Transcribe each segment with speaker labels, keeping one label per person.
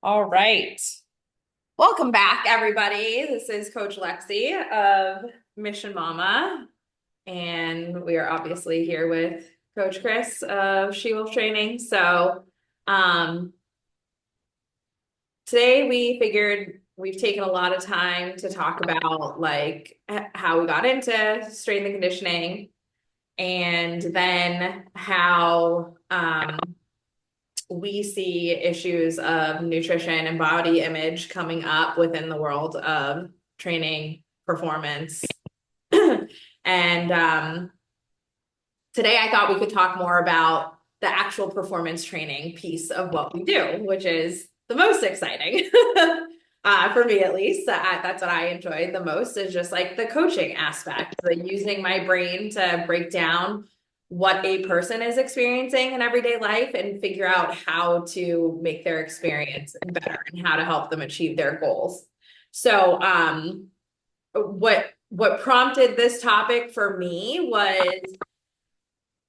Speaker 1: All right. Welcome back, everybody. This is Coach Lexie of Mission Mama, and we are obviously here with Coach Krys of Shewulf Training. Um, Today we figured we've taken a lot of time to talk about how we got into strength and conditioning, and then how we see issues of nutrition and body image coming up within the world of training performance. and Today I thought we could talk more about the actual performance training piece of what we do, which is the most exciting. For me, at least, that's what I enjoy the most is just like the coaching aspect, the using my brain to break down what a person is experiencing in everyday life and figure out how to make their experience better and how to help them achieve their goals. So, what prompted this topic for me was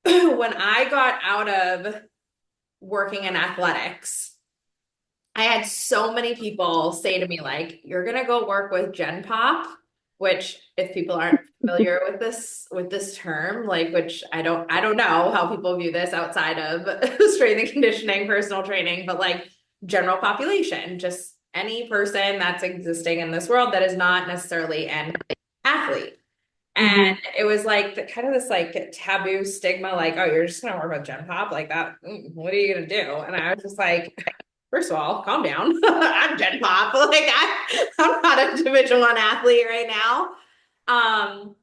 Speaker 1: when I got out of working in athletics, I had so many people say to me, like, you're gonna go work with Gen Pop, which if people aren't familiar with this term, like which I don't know how people view this outside of strength and conditioning, personal training, but like general population, just any person that's existing in this world that is not necessarily an athlete. And
Speaker 2: Hmm.
Speaker 1: it was like kind of this like taboo stigma, like, oh, you're just gonna work with Gen Pop like that. What are you gonna do? And I was just like, first of all, calm down. I'm Gen Pop. I'm not a Division One athlete right now. Um,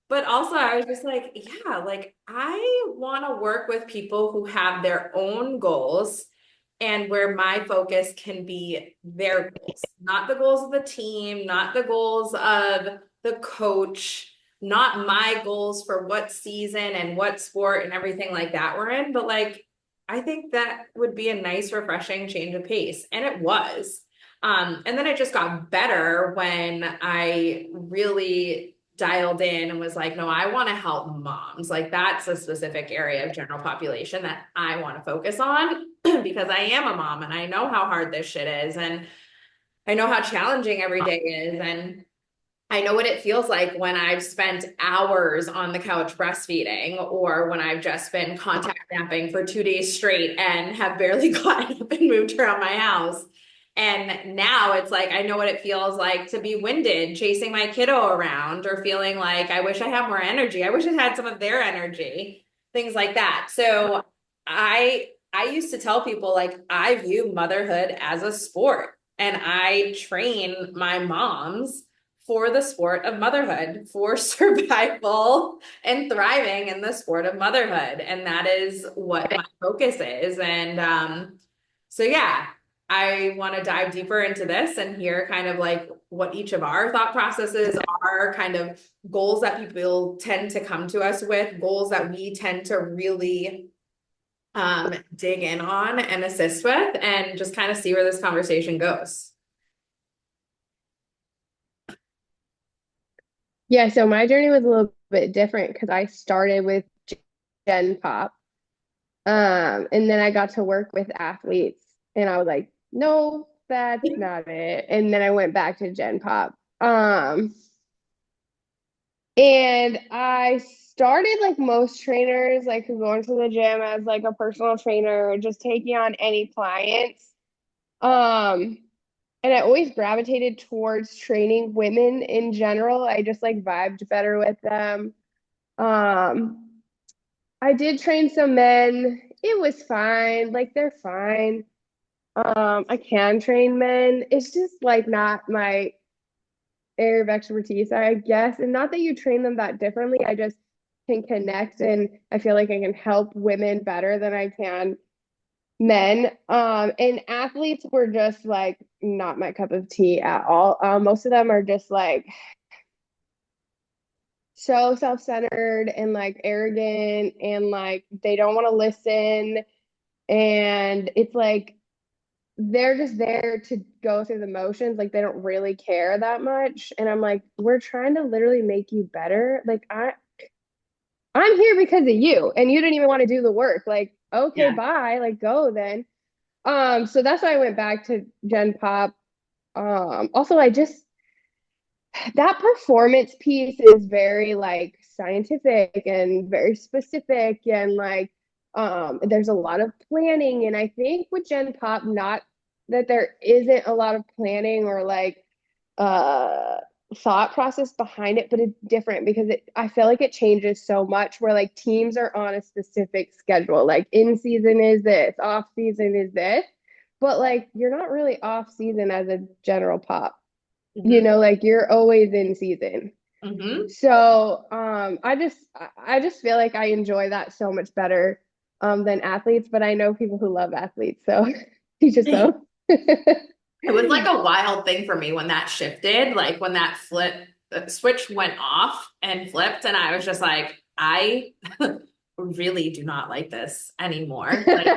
Speaker 1: but also I was just like, yeah, like I want to work with people who have their own goals and where my focus can be their goals, not the goals of the team, not the goals of the coach, not my goals for what season and what sport and everything like that we're in, but like I think that would be a nice, refreshing change of pace. And it was. And then it just got better when I really dialed in and was like, no, I want to help moms. Like that's a specific area of general population that I want to focus on because I am a mom and I know how hard this shit is. And I know how challenging every day is. And I know what it feels like when I've spent hours on the couch breastfeeding or when I've just been contact napping for 2 days straight and have barely gotten up and moved around my house. And now it's like, I know what it feels like to be winded chasing my kiddo around or feeling like I wish I had more energy. I wish I had some of their energy, things like that. So I used to tell people like I view motherhood as a sport and I train my moms for the sport of motherhood, for survival and thriving in the sport of motherhood. And that is what my focus is. So, yeah, I want to dive deeper into this and hear kind of like what each of our thought processes are, kind of goals that people tend to come to us with, goals that we tend to really dig in on and assist with, and just kind of see where this conversation goes.
Speaker 2: Yeah, so my journey was a little bit different because I started with Gen Pop. And then I got to work with athletes and I was like, no, that's not it. And then I went back to Gen Pop. And I started like most trainers, like going to the gym as like a personal trainer, just taking on any clients. Um, and I always gravitated towards training women in general. I just like vibed better with them. Um, I did train some men. It was fine. Like they're fine. I can train men. It's just like not my area of expertise, I guess. And not that you train them that differently. I just can connect and I feel like I can help women better than I can men. And athletes were just like not my cup of tea at all. Most of them are just like so self-centered and like arrogant and like they don't want to listen. And it's like they're just there to go through the motions. Like they don't really care that much. And I'm like, we're trying to literally make you better. Like I'm here because of you, and you didn't even want to do the work. Like, okay,
Speaker 1: Yeah.
Speaker 2: bye. Like, go then. So that's why I went back to Gen Pop. Also that performance piece is very like scientific and very specific and like there's a lot of planning and I think with Gen Pop not that there isn't a lot of planning or like uh thought process behind it, but it's different because I feel like it changes so much where like teams are on a specific schedule. Like in season is this, off season is this, but like you're not really off season as a general pop. You
Speaker 1: Mhm.
Speaker 2: know, like you're always in season.
Speaker 1: Mhm.
Speaker 2: So I just feel like I enjoy that so much better than athletes, but I know people who love athletes, so teach his own.
Speaker 1: It was like a wild thing for me when that shifted, like when that switch went off and flipped, and I was just like, I really do not like this anymore. Like,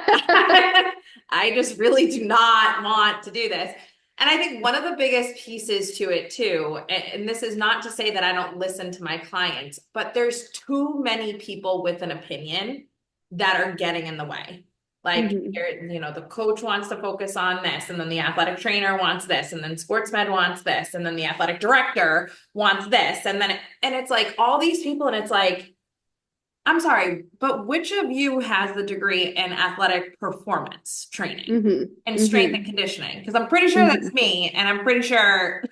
Speaker 1: I just really do not want to do this. And I think one of the biggest pieces to it too, and this is not to say that I don't listen to my clients, but there's too many people with an opinion that are getting in the way. Like,
Speaker 2: Mhm.
Speaker 1: the coach wants to focus on this, and then the athletic trainer wants this, and then sports med wants this, and then the athletic director wants this, and it's like all these people, and it's like, I'm sorry, but which of you has the degree in athletic performance training
Speaker 2: Mhm.
Speaker 1: and strength and
Speaker 2: Mhm.
Speaker 1: conditioning? Because I'm pretty sure that's
Speaker 2: Mhm.
Speaker 1: me, and I'm pretty sure,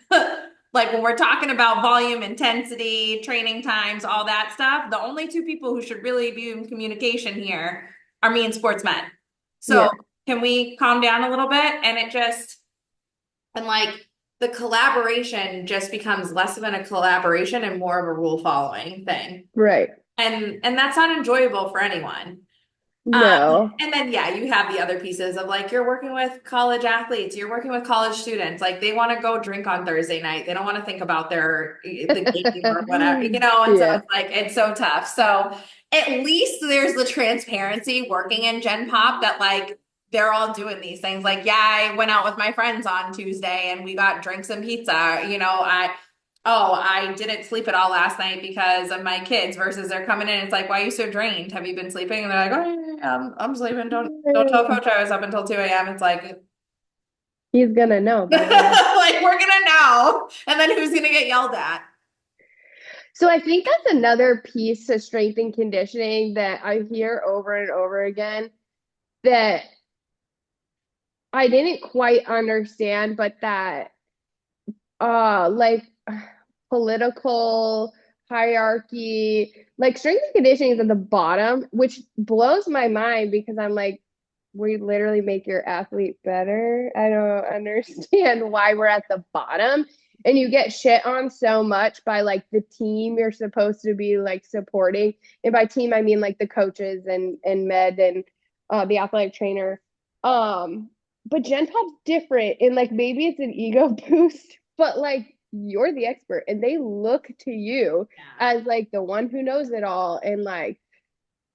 Speaker 1: like when we're talking about volume, intensity, training times, all that stuff, the only two people who should really be in communication here are me and sports med. So
Speaker 2: Yeah.
Speaker 1: can we calm down a little bit? And like the collaboration just becomes less of a collaboration and more of a rule following thing.
Speaker 2: Right.
Speaker 1: And that's not enjoyable for anyone.
Speaker 2: No.
Speaker 1: And then yeah, you have the other pieces of like you're working with college athletes, you're working with college students, like they want to go drink on Thursday night. They don't want to think about the game or whatever, and so
Speaker 2: Yeah.
Speaker 1: it's like it's so tough. So at least there's the transparency working in Gen Pop that like they're all doing these things. Like, yeah, I went out with my friends on Tuesday and we got drinks and pizza. I didn't sleep at all last night because of my kids versus they're coming in. It's like, why are you so drained? Have you been sleeping? And they're like, oh, yeah, I'm sleeping. Don't tell coach I was up until 2 a.m. It's like,
Speaker 2: He's gonna know though, yeah.
Speaker 1: like we're gonna know. And then who's gonna get yelled at?
Speaker 2: So I think that's another piece of strength and conditioning that I hear over and over again that I didn't quite understand, but that like political hierarchy, like strength and conditioning is at the bottom, which blows my mind because I'm like, we literally make your athlete better. I don't understand why we're at the bottom. And you get shit on so much by like the team you're supposed to be like supporting. And by team I mean like the coaches and med and the athletic trainer. Um, but Gen Pop's different and like maybe it's an ego boost, but like you're the expert and they look to you
Speaker 1: Yeah.
Speaker 2: as like the one who knows it all and like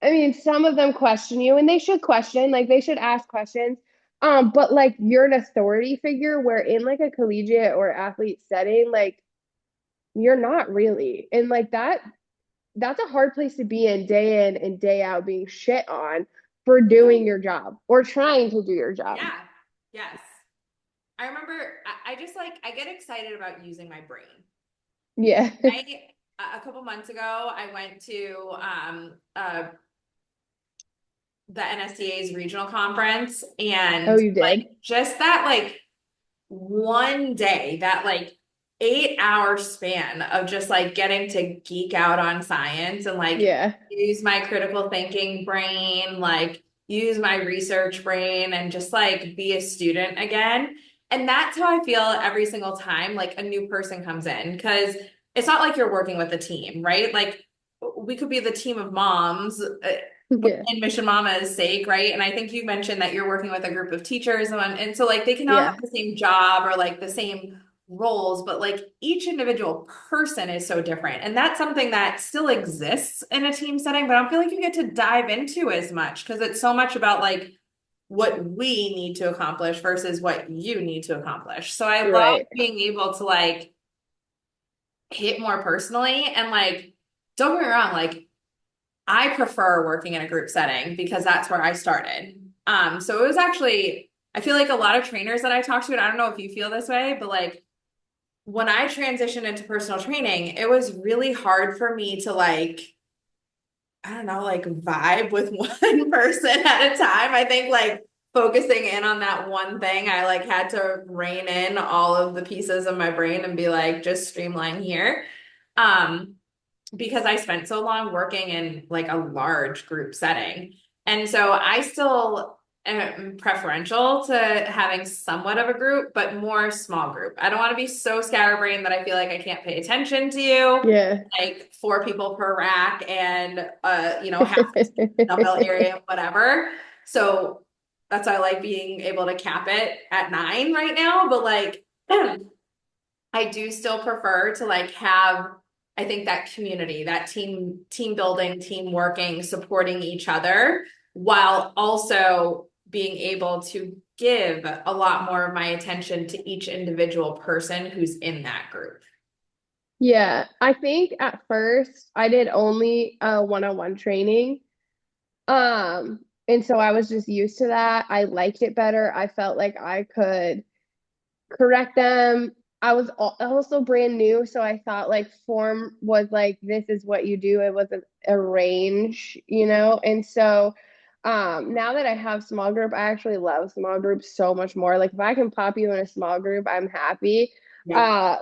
Speaker 2: I mean, some of them question you, and they should question, like they should ask questions. But like you're an authority figure where in like a collegiate or athlete setting, like you're not really. And like that's a hard place to be in and day out being shit on for doing your job or trying to do your job.
Speaker 1: Yeah. Yes. I remember I just like I get excited about using my brain.
Speaker 2: Yeah.
Speaker 1: A couple months ago, I went to the NSCA's regional conference
Speaker 2: Oh,
Speaker 1: and
Speaker 2: you
Speaker 1: like
Speaker 2: did?
Speaker 1: just that like one day, that like 8 hour span of just like getting to geek out on science and like
Speaker 2: Yeah.
Speaker 1: use my critical thinking brain, like use my research brain and just like be a student again. And that's how I feel every single time like a new person comes in because it's not like you're working with a team, right? Like we could be the team of moms
Speaker 2: Yeah.
Speaker 1: in Mission Mama's sake, right? And I think you mentioned that you're working with a group of teachers and so like they can all have
Speaker 2: Yeah.
Speaker 1: the same job or like the same roles, but like each individual person is so different. And that's something that still exists in a team setting, but I don't feel like you get to dive into as much because it's so much about like what we need to accomplish versus what you need to accomplish. So I love
Speaker 2: Right.
Speaker 1: being able to like hit more personally and like don't get me wrong, like I prefer working in a group setting because that's where I started. So it was actually I feel like a lot of trainers that I talk to, and I don't know if you feel this way, but like when I transitioned into personal training, it was really hard for me to like, I don't know, like vibe with one person at a time. I think like focusing in on that one thing, I like had to rein in all of the pieces of my brain and be like, just streamline here. Um, because I spent so long working in like a large group setting. And so I still am preferential to having somewhat of a group, but more small group. I don't want to be so scatterbrained that I feel like I can't pay attention to you,
Speaker 2: Yeah.
Speaker 1: like four people per rack and half the dumbbell area, whatever. So that's why I like being able to cap it at 9 right now. But like I do still prefer to like have, I think that community, that team building, team working, supporting each other while also being able to give a lot more of my attention to each individual person who's in that group.
Speaker 2: Yeah, I think at first I did only one-on-one training. And so I was just used to that. I liked it better. I felt like I could correct them. I was also brand new, so I thought like form was like this is what you do. It wasn't a range, you know? And so now that I have small group, I actually love small groups so much more. Like if I can pop you in a small group, I'm happy.
Speaker 1: Yep.
Speaker 2: Uh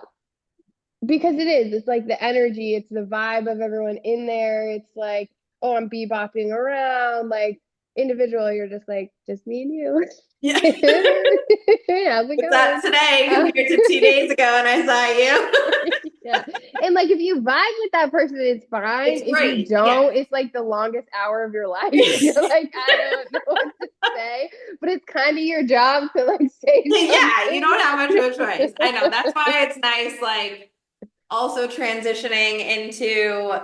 Speaker 2: because it's like the energy, it's the vibe of everyone in there. It's like, oh, I'm bebopping around. Like individual, you're just like, just me and you.
Speaker 1: Yeah.
Speaker 2: How's it
Speaker 1: What's that
Speaker 2: going?
Speaker 1: today
Speaker 2: Uh,
Speaker 1: compared to 2 days ago and I saw you?
Speaker 2: yeah. And like if you vibe with that person, it's
Speaker 1: It's
Speaker 2: fine. If you
Speaker 1: great. Yeah.
Speaker 2: don't, it's like the longest hour of your life. You're like, I don't know what to say, but it's kind of your job to like say
Speaker 1: Yeah, you
Speaker 2: something.
Speaker 1: don't have much of a choice. I know. That's why it's nice, like also transitioning into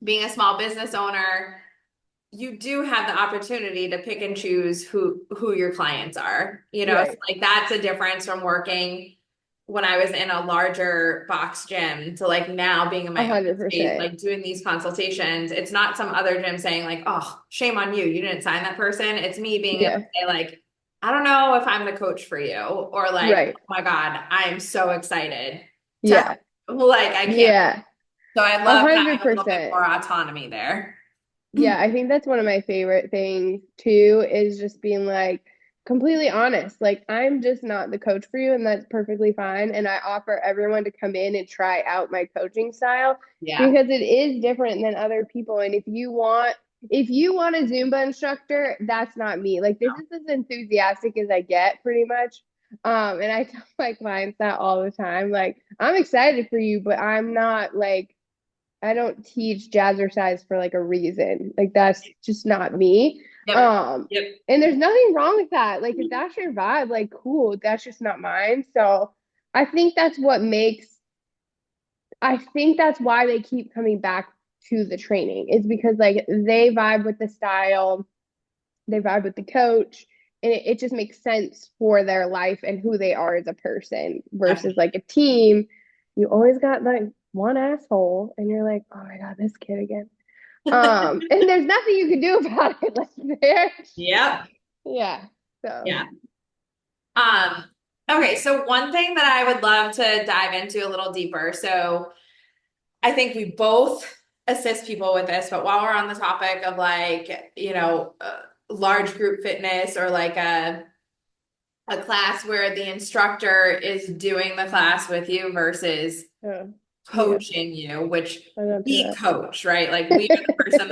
Speaker 1: being a small business owner, you do have the opportunity to pick and choose who your clients are. So
Speaker 2: Right.
Speaker 1: like that's a difference from working when I was in a larger box gym to like now being in
Speaker 2: A
Speaker 1: my own
Speaker 2: hundred
Speaker 1: space,
Speaker 2: percent.
Speaker 1: like doing these consultations. It's not some other gym saying like, oh, shame on you, you didn't sign that person. It's me being able to
Speaker 2: Yeah.
Speaker 1: say like, I don't know if I'm the coach for you, or like,
Speaker 2: Right.
Speaker 1: oh my God, I'm so excited to help.
Speaker 2: Yeah.
Speaker 1: Like I can't.
Speaker 2: Yeah.
Speaker 1: So I
Speaker 2: A
Speaker 1: love having
Speaker 2: hundred
Speaker 1: a little bit
Speaker 2: percent.
Speaker 1: more autonomy there.
Speaker 2: Yeah, I think that's one of my favorite things too, is just being like completely honest. Like, I'm just not the coach for you, and that's perfectly fine. And I offer everyone to come in and try out my coaching style
Speaker 1: Yeah.
Speaker 2: because it is different than other people. And if you want a Zumba instructor, that's not me. Like, this is as enthusiastic as I get, pretty much. And I tell my clients that all the time. Like, I'm excited for you, but I'm not like I don't teach jazzercise for like a reason. Like that's just not me.
Speaker 1: Yep.
Speaker 2: Um,
Speaker 1: Yep.
Speaker 2: and there's nothing wrong with that. Like if that's your vibe, like cool, that's just not mine. So I think that's what makes I think that's why they keep coming back to the training. Is because like they vibe with the style, they vibe with the coach, and it just makes sense for their life and who they are as a person versus
Speaker 1: Definitely.
Speaker 2: like a team. You always got like one asshole, and you're like, oh my god, this kid again. And there's nothing you can do about it. Like there,
Speaker 1: Yep.
Speaker 2: yeah. So
Speaker 1: Yeah. Um, okay, so one thing that I would love to dive into a little deeper. So I think we both assist people with this, but while we're on the topic of like, large group fitness or like a class where the instructor is doing the class with you versus
Speaker 2: yeah,
Speaker 1: coaching you, which
Speaker 2: I don't do
Speaker 1: we
Speaker 2: that.
Speaker 1: coach, right? Like we are the person and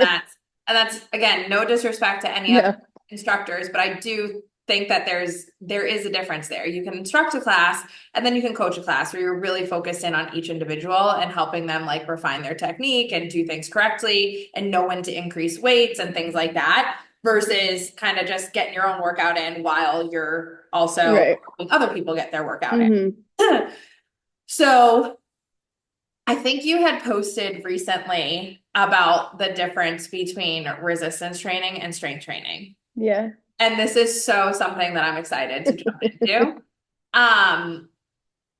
Speaker 1: that's again, no disrespect to any other
Speaker 2: Yeah,
Speaker 1: instructors, but I do think that there is a difference there. You can instruct a class and then you can coach a class where you're really focused in on each individual and helping them like refine their technique and do things correctly and know when to increase weights and things like that versus kind of just getting your own workout in while you're also
Speaker 2: right.
Speaker 1: helping other people get their workout
Speaker 2: Mm-hmm.
Speaker 1: in. So I think you had posted recently about the difference between resistance training and strength training.
Speaker 2: Yeah.
Speaker 1: And this is so something that I'm excited to jump into. Um,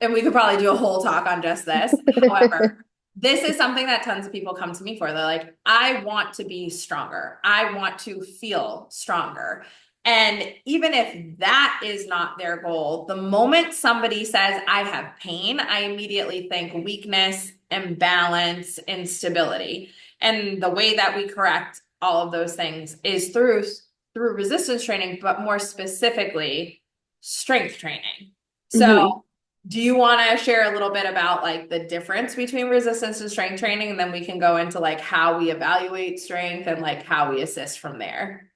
Speaker 1: and we could probably do a whole talk on just this. However, this is something that tons of people come to me for. They're like, I want to be stronger. I want to feel stronger. And even if that is not their goal, the moment somebody says, I have pain, I immediately think weakness, imbalance, instability. And the way that we correct all of those things is through resistance training, but more specifically, strength training. So,
Speaker 2: Hmm.
Speaker 1: do you want to share a little bit about like the difference between resistance and strength training? And then we can go into like how we evaluate strength and like how we assist from there.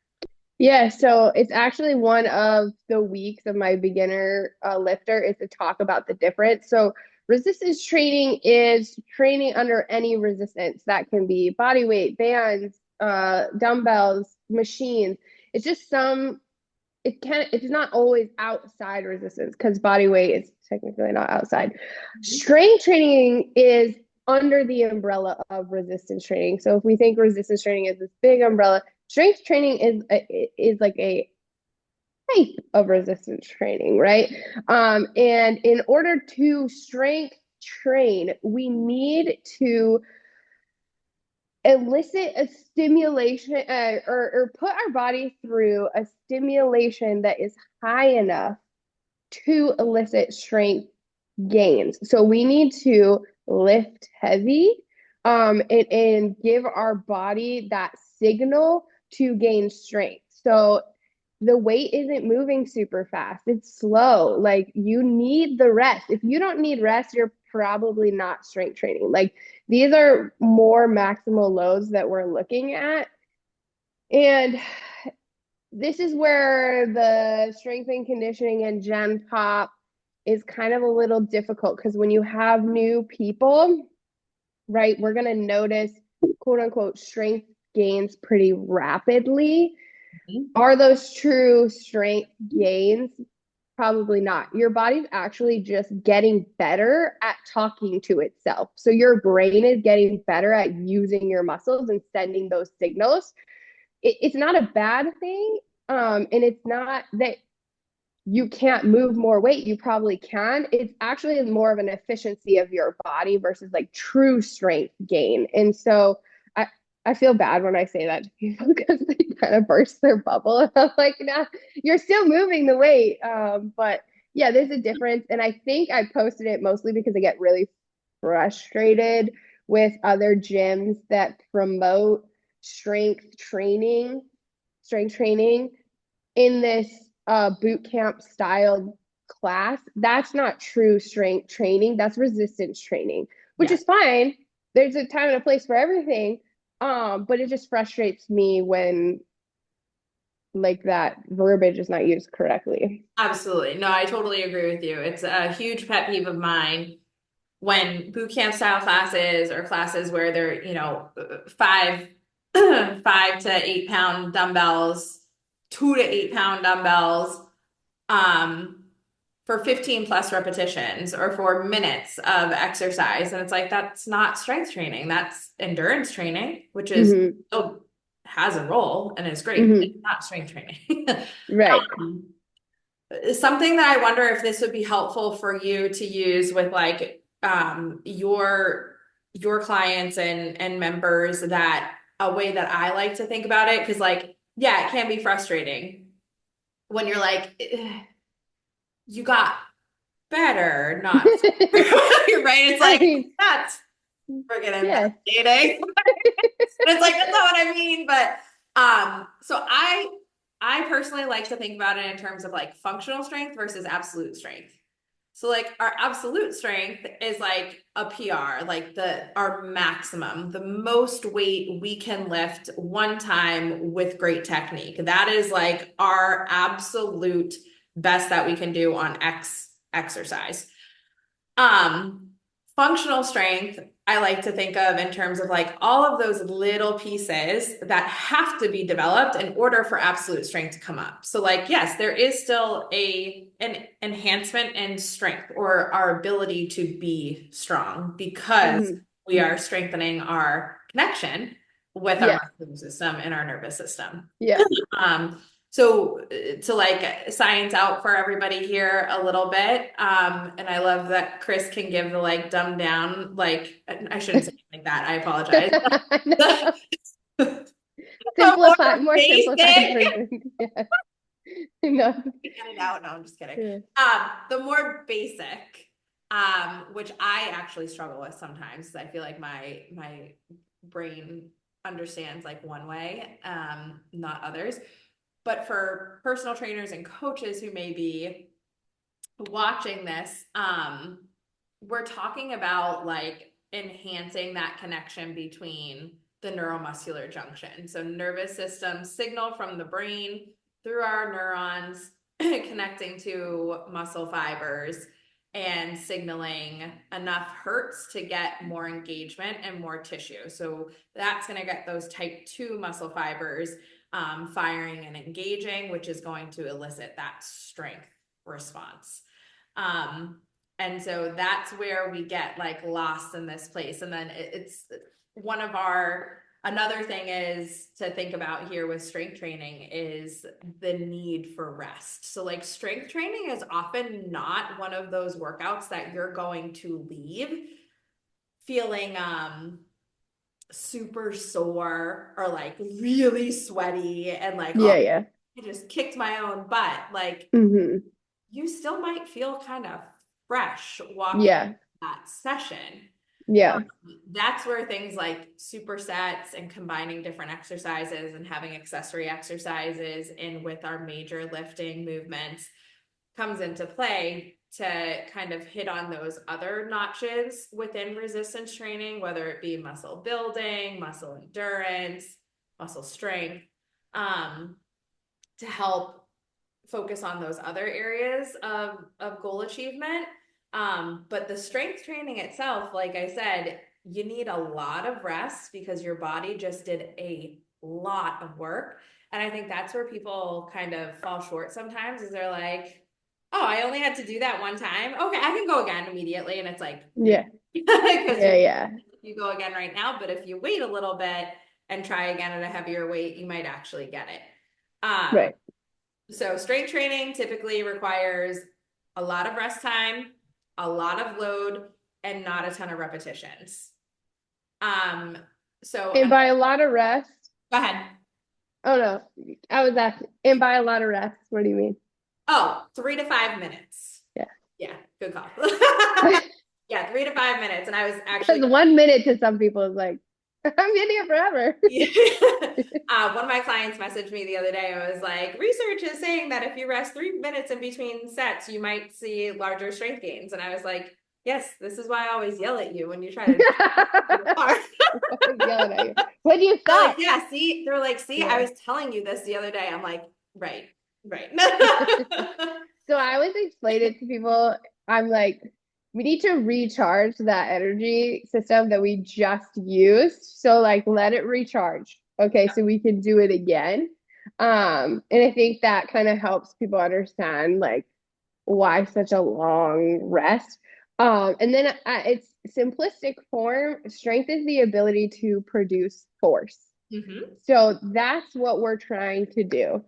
Speaker 2: Yeah, so it's actually one of the weeks of my beginner lifter is to talk about the difference. So resistance training is training under any resistance. That can be body weight, bands, dumbbells, machines. It's just it's not always outside resistance because body weight is technically not outside. Strength training is under the umbrella of resistance training. So if we think resistance training is this big umbrella, strength training is like a type of resistance training, right? And in order to strength train, we need to elicit a stimulation or put our body through a stimulation that is high enough to elicit strength gains. So we need to lift heavy and give our body that signal to gain strength. So the weight isn't moving super fast. It's slow. Like you need the rest. If you don't need rest, you're probably not strength training. Like these are more maximal loads that we're looking at. And this is where the strength and conditioning and gen pop is kind of a little difficult because when you have new people, right, we're going to notice quote unquote strength gains pretty rapidly. Are those true strength gains? Probably not. Your body's actually just getting better at talking to itself. So your brain is getting better at using your muscles and sending those signals. It's not a bad thing. And it's not that you can't move more weight. You probably can. It's actually more of an efficiency of your body versus like true strength gain. And so I feel bad when I say that to people because they kind of burst their bubble. And I'm like, nah, you're still moving the weight. But yeah, there's a difference. And I think I posted it mostly because I get really frustrated with other gyms that promote strength training, strength training in this boot camp style class. That's not true strength training. That's resistance training, which
Speaker 1: Yeah,
Speaker 2: is fine. There's a time and a place for everything. But it just frustrates me when like that verbiage is not used correctly.
Speaker 1: absolutely. No, I totally agree with you. It's a huge pet peeve of mine when boot camp style classes or classes where they're, five, 5 to 8 pound dumbbells, 2 to 8 pound dumbbells, um, for 15 plus repetitions or for minutes of exercise. And it's like, that's not strength training. That's endurance training, which is
Speaker 2: Mm-hmm.
Speaker 1: still has a role and is great, but it's
Speaker 2: Mm-hmm.
Speaker 1: not strength training.
Speaker 2: Right.
Speaker 1: Um, Something that I wonder if this would be helpful for you to use with like your clients and members, that a way that I like to think about it, because like yeah, it can be frustrating when you're like you got better, not right. It's
Speaker 2: I
Speaker 1: like
Speaker 2: mean,
Speaker 1: that's friggin'
Speaker 2: yeah.
Speaker 1: invalidating. And it's like, that's not what I mean. But so I personally like to think about it in terms of like functional strength versus absolute strength. So like our absolute strength is like a PR, like our maximum, the most weight we can lift one time with great technique. That is like our absolute best that we can do on X exercise. Um, Functional strength, I like to think of in terms of like all of those little pieces that have to be developed in order for absolute strength to come up. So like, yes, there is still an enhancement in strength or our ability to be strong because
Speaker 2: Mm-hmm.
Speaker 1: we are strengthening our connection with our
Speaker 2: Yeah.
Speaker 1: muscular system and our nervous system.
Speaker 2: Yeah.
Speaker 1: So to like science out for everybody here a little bit. And I love that Chris can give the like dumbed down, like I shouldn't say it like that. I apologize. The more
Speaker 2: More simplified
Speaker 1: basic
Speaker 2: version. Yeah. No.
Speaker 1: Get it out. No, I'm just kidding.
Speaker 2: Yeah.
Speaker 1: The more basic, which I actually struggle with sometimes. I feel like my brain understands like one way, not others. But for personal trainers and coaches who may be watching this, we're talking about like enhancing that connection between the neuromuscular junction. So nervous system signal from the brain through our neurons connecting to muscle fibers and signaling enough hertz to get more engagement and more tissue. So that's going to get those type 2 muscle fibers firing and engaging, which is going to elicit that strength response. And so that's where we get like lost in this place. And then it's one of our, another thing is to think about here with strength training is the need for rest. So like strength training is often not one of those workouts that you're going to leave feeling super sore or like really sweaty and like, oh,
Speaker 2: Yeah, yeah.
Speaker 1: I just kicked my own butt. Like
Speaker 2: Mm-hmm.
Speaker 1: you still might feel kind of fresh walking
Speaker 2: Yeah.
Speaker 1: that session.
Speaker 2: Yeah.
Speaker 1: That's where things like supersets and combining different exercises and having accessory exercises in with our major lifting movements comes into play to kind of hit on those other notches within resistance training, whether it be muscle building, muscle endurance, muscle strength, to help focus on those other areas of goal achievement. But the strength training itself, like I said, you need a lot of rest because your body just did a lot of work. And I think that's where people kind of fall short sometimes is they're like, oh, I only had to do that one time. Okay, I can go again immediately. And it's like, no,
Speaker 2: Yeah.
Speaker 1: because
Speaker 2: Yeah, yeah.
Speaker 1: you go again right now. But if you wait a little bit and try again at a heavier weight, you might actually get it.
Speaker 2: Right.
Speaker 1: So strength training typically requires a lot of rest time, a lot of load, and not a ton of repetitions. Um, so
Speaker 2: And by a lot of rest,
Speaker 1: go ahead.
Speaker 2: oh no, I was asking, and by a lot of rest, what do you mean?
Speaker 1: Oh, 3 to 5 minutes.
Speaker 2: Yeah.
Speaker 1: Yeah, good call. Yeah, 3 to 5 minutes. And I was actually
Speaker 2: Because 1 minute to some people is like, I'm getting it forever.
Speaker 1: one of my clients messaged me the other day. I was like, research is saying that if you rest 3 minutes in between sets, you might see larger strength gains. And I was like, yes, this is why I always yell at you when you try to
Speaker 2: Yelling at you. When you
Speaker 1: they're like,
Speaker 2: stop.
Speaker 1: yeah, see, they're like, see, I
Speaker 2: Yeah.
Speaker 1: was telling you this the other day. I'm like, right, right.
Speaker 2: So I always explain it to people. I'm like, we need to recharge that energy system that we just used. So like let it recharge. Okay, so we can do it again. And I think that kind of helps people understand like why such a long rest. And then its simplistic form, strength is the ability to produce force.
Speaker 1: Mhm.
Speaker 2: So that's what we're trying to do.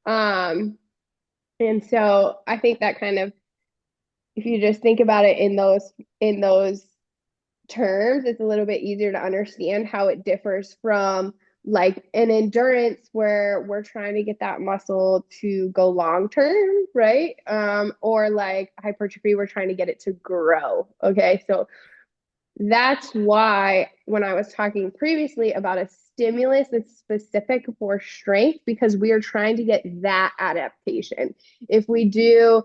Speaker 2: Um, and so I think that kind of, if you just think about it in those terms, it's a little bit easier to understand how it differs from like an endurance where we're trying to get that muscle to go long term, right? Or like hypertrophy, we're trying to get it to grow. Okay, so that's why when I was talking previously about a stimulus that's specific for strength, because we are trying to get that adaptation. If we do,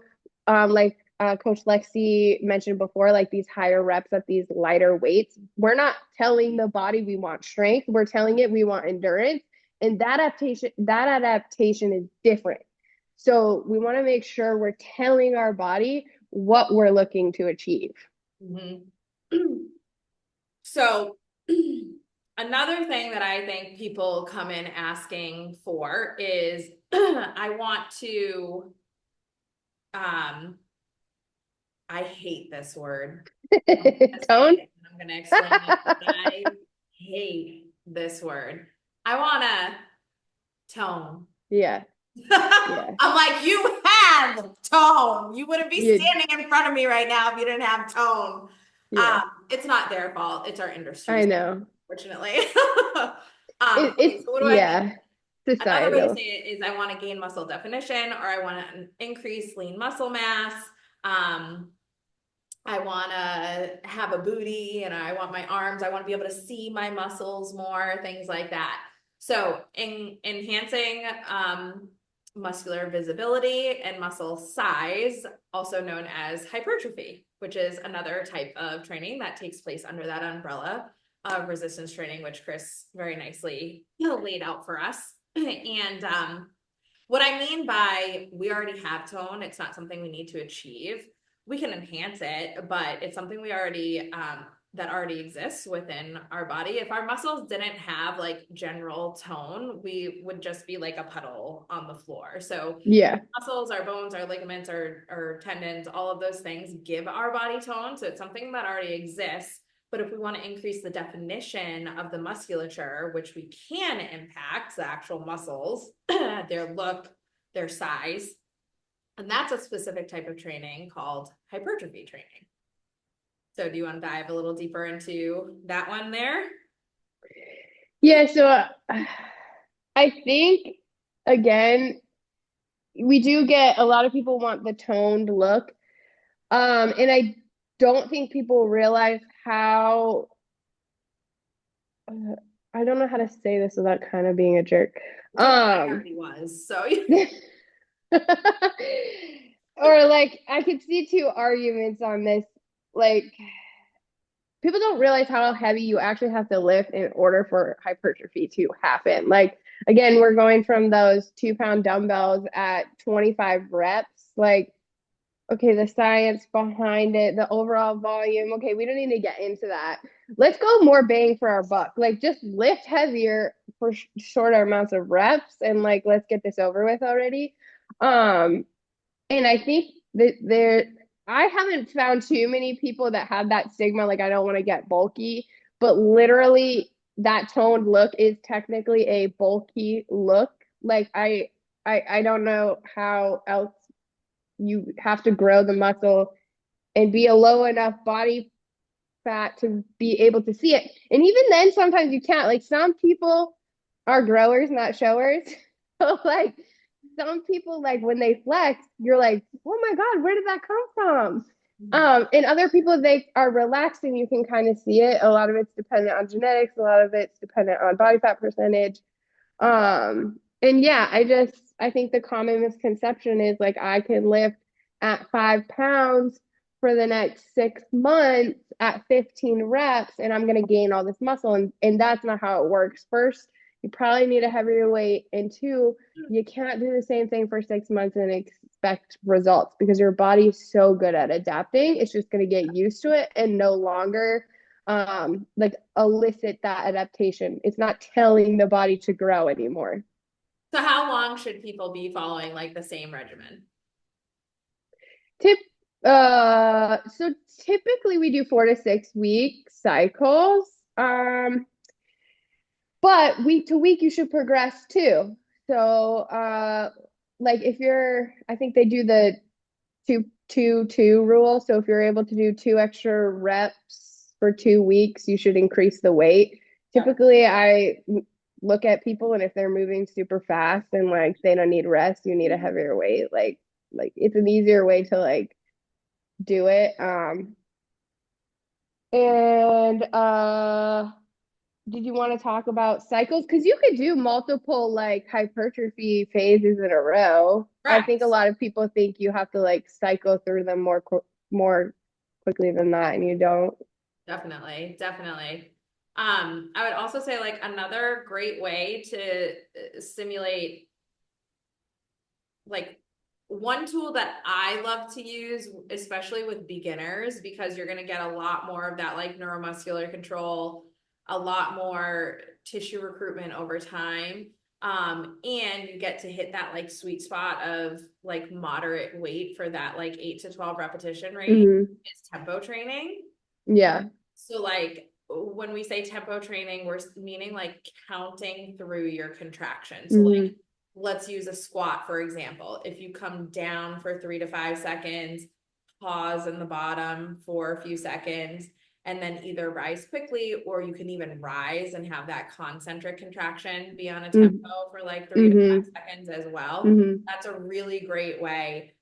Speaker 2: like Coach Lexie mentioned before, like these higher reps at these lighter weights, we're not telling the body we want strength, we're telling it we want endurance. And that adaptation is different. So we want to make sure we're telling our body what we're looking to achieve.
Speaker 1: Mhm. So another thing that I think people come in asking for is I want to I hate this word. I'm gonna say
Speaker 2: Tone?
Speaker 1: it and I'm gonna explain it. I hate this word. I wanna tone.
Speaker 2: Yeah, yeah.
Speaker 1: I'm like, you have tone. You wouldn't be
Speaker 2: You,
Speaker 1: standing in front of me right now if you didn't have tone.
Speaker 2: yeah.
Speaker 1: It's not their fault. It's our
Speaker 2: I
Speaker 1: industry's,
Speaker 2: know.
Speaker 1: fortunately.
Speaker 2: It,
Speaker 1: Okay,
Speaker 2: it's
Speaker 1: so what do I mean?
Speaker 2: yeah.
Speaker 1: Another way to
Speaker 2: societal.
Speaker 1: say it is I want to gain muscle definition, or I want to increase lean muscle mass. Um, I want to have a booty and I want my arms. I want to be able to see my muscles more, things like that. So, enhancing muscular visibility and muscle size, also known as hypertrophy, which is another type of training that takes place under that umbrella of resistance training, which Krys very nicely laid out for us. And what I mean by we already have tone, it's not something we need to achieve. We can enhance it, but it's something we already that already exists within our body. If our muscles didn't have like general tone, we would just be like a puddle on the floor. So
Speaker 2: Yeah.
Speaker 1: muscles, our bones, our ligaments, our tendons, all of those things give our body tone. So it's something that already exists. But if we want to increase the definition of the musculature, which we can impact the actual muscles, their look, their size, and that's a specific type of training called hypertrophy training. So do you want to dive a little deeper into that one there?
Speaker 2: Yeah, so I think again, we do get a lot of people want the toned look. And I don't think people realize how I don't know how to say this without kind of being a jerk.
Speaker 1: Don't worry, I
Speaker 2: Um
Speaker 1: already was. So
Speaker 2: or like I could see two arguments on this. Like people don't realize how heavy you actually have to lift in order for hypertrophy to happen. Like again, we're going from those 2 pound dumbbells at 25 reps. Like, okay, the science behind it, the overall volume. Okay, we don't need to get into that. Let's go more bang for our buck. Like just lift heavier for shorter amounts of reps and like let's get this over with already. Um and I think that I haven't found too many people that have that stigma, like I don't want to get bulky, but literally that toned look is technically a bulky look. Like I don't know how else you have to grow the muscle and be a low enough body fat to be able to see it. And even then, sometimes you can't. Like some people are growers, not showers. So like some people, like when they flex, you're like, oh my God, where did that come from? And other people, they are relaxed and you can kind of see it. A lot of it's dependent on genetics, a lot of it's dependent on body fat percentage. And yeah, I think the common misconception is like I can lift at 5 pounds for the next 6 months at 15 reps and I'm gonna gain all this muscle. And that's not how it works. First, you probably need a heavier weight, and two, you can't do the same thing for 6 months and expect results because your body is so good at adapting. It's just gonna get used to it and no longer like elicit that adaptation. It's not telling the body to grow anymore.
Speaker 1: So how long should people be following like the same regimen?
Speaker 2: Tip so typically we do 4 to 6 week cycles. But week to week you should progress too. So like if you're I think they do the 2-2-2 rule. So if you're able to do 2 extra reps for 2 weeks, you should increase the weight.
Speaker 1: Yep.
Speaker 2: Typically, I look at people, and if they're moving super fast and like they don't need rest, you need a heavier weight. Like it's an easier way to like do it. And did you want to talk about cycles? Because you could do multiple like hypertrophy phases in a row. I think a
Speaker 1: Correct.
Speaker 2: lot of people think you have to like cycle through them more quickly than that, and you don't.
Speaker 1: Definitely, definitely. I would also say like another great way to simulate like one tool that I love to use, especially with beginners, because you're going to get a lot more of that like neuromuscular control, a lot more tissue recruitment over time. And you get to hit that like sweet spot of like moderate weight for that like 8 to 12 repetition range
Speaker 2: Hmm.
Speaker 1: is tempo training.
Speaker 2: Yeah.
Speaker 1: So like when we say tempo training, we're meaning like counting through your contractions. So like
Speaker 2: Hmm.
Speaker 1: let's use a squat, for example. If you come down for 3 to 5 seconds, pause in the bottom for a few seconds, and then either rise quickly, or you can even rise and have that concentric contraction be on a
Speaker 2: Mm-hmm.
Speaker 1: tempo for like 3 to 5 seconds as well.
Speaker 2: Mm-hmm.
Speaker 1: That's a really great way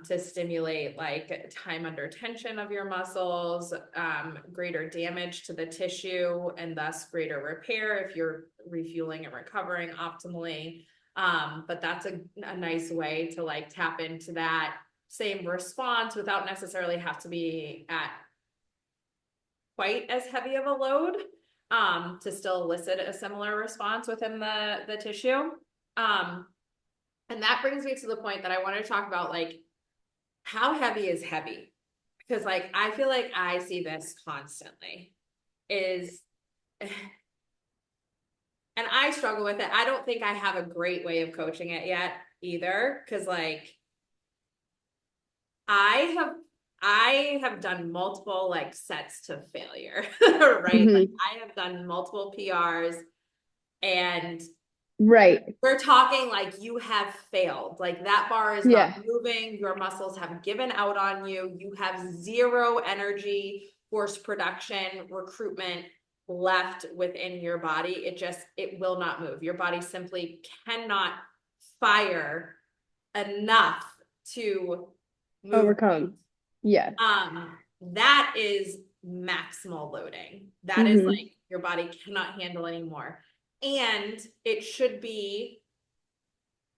Speaker 1: to stimulate like time under tension of your muscles, greater damage to the tissue, and thus greater repair if you're refueling and recovering optimally. But that's a nice way to like tap into that same response without necessarily have to be at quite as heavy of a load, to still elicit a similar response within the tissue. And that brings me to the point that I want to talk about, like, how heavy is heavy? Because like I feel like I see this constantly is and I struggle with it. I don't think I have a great way of coaching it yet either. Cause like I have I have done multiple like sets to failure, right? Like
Speaker 2: Mm-hmm.
Speaker 1: I have done multiple PRs, and
Speaker 2: Right.
Speaker 1: we're talking like you have failed. Like that bar is not
Speaker 2: Yeah.
Speaker 1: moving. Your muscles have given out on you. You have zero energy, force production, recruitment left within your body. It will not move. Your body simply cannot fire enough to move.
Speaker 2: Overcome. Yes.
Speaker 1: That is maximal loading. That is
Speaker 2: Mm-hmm.
Speaker 1: like your body cannot handle anymore. And it should be,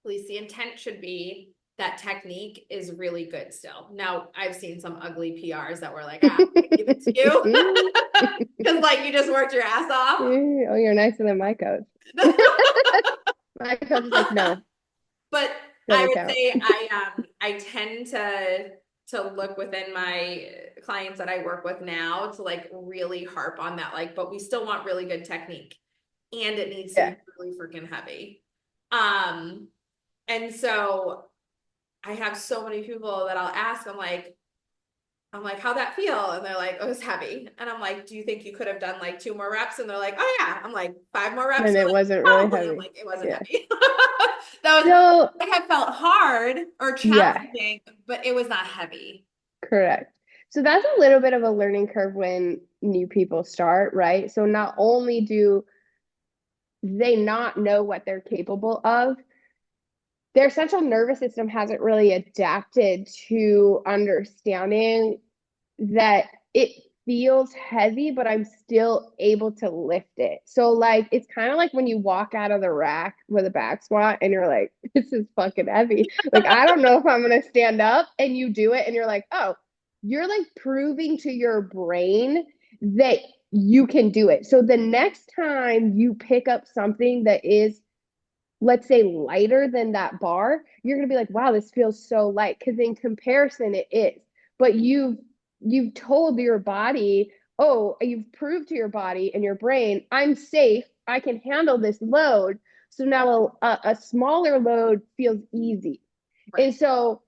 Speaker 1: at least the intent should be, that technique is really good still. Now, I've seen some ugly PRs that were like, give it to you. Because like you just worked your ass off.
Speaker 2: Oh, you're nicer than my coach. My coach is like, no,
Speaker 1: But I
Speaker 2: doesn't
Speaker 1: would
Speaker 2: count.
Speaker 1: say I tend to look within my clients that I work with now to like really harp on that, like, but we still want really good technique, and it needs to
Speaker 2: Yeah.
Speaker 1: be really freaking heavy. Um, and so I have so many people that I'll ask, I'm like, how'd that feel? And they're like, oh, it's heavy. And I'm like, do you think you could have done like 2 more reps? And they're like, oh yeah. I'm like, 5 more reps?
Speaker 2: And
Speaker 1: They're
Speaker 2: it
Speaker 1: like,
Speaker 2: wasn't really
Speaker 1: probably. I'm
Speaker 2: heavy.
Speaker 1: like, it wasn't
Speaker 2: Yeah.
Speaker 1: heavy. That was
Speaker 2: So,
Speaker 1: like I felt hard or
Speaker 2: yeah,
Speaker 1: challenging, but it was not heavy.
Speaker 2: correct. So that's a little bit of a learning curve when new people start, right? So not only do they not know what they're capable of, their central nervous system hasn't really adapted to understanding that it feels heavy, but I'm still able to lift it. So like it's kind of like when you walk out of the rack with a back squat and you're like, this is fucking heavy. Like I don't know if I'm gonna stand up, and you do it and you're like, oh, you're like proving to your brain that you can do it. So the next time you pick up something that is, let's say, lighter than that bar, you're going to be like, wow, this feels so light, because in comparison it is. But you've told your body, oh, you've proved to your body and your brain, I'm safe, I can handle this load. So now a smaller load feels easy.
Speaker 1: Right.
Speaker 2: And so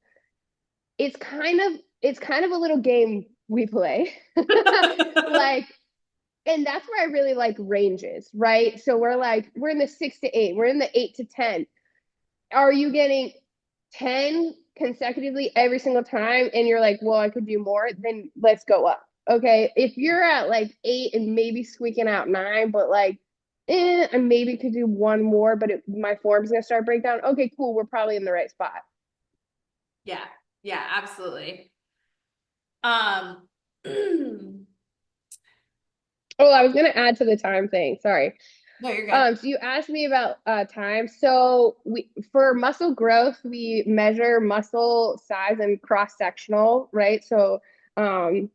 Speaker 2: it's kind of a little game we play. Like, and that's where I really like ranges, right? So we're in the 6 to 8, we're in the 8 to 10. Are you getting 10 consecutively every single time and you're like, well, I could do more, then let's go up. Okay. If you're at like 8 and maybe squeaking out 9, but like, I maybe could do one more, but my form's going to start breakdown. Okay, cool. We're probably in the right spot.
Speaker 1: Yeah. Yeah, absolutely. Um, no,
Speaker 2: Oh, I was going to add to the time thing. Sorry.
Speaker 1: you're good.
Speaker 2: So you asked me about time. So we, for muscle growth, we measure muscle size and cross sectional, right? So I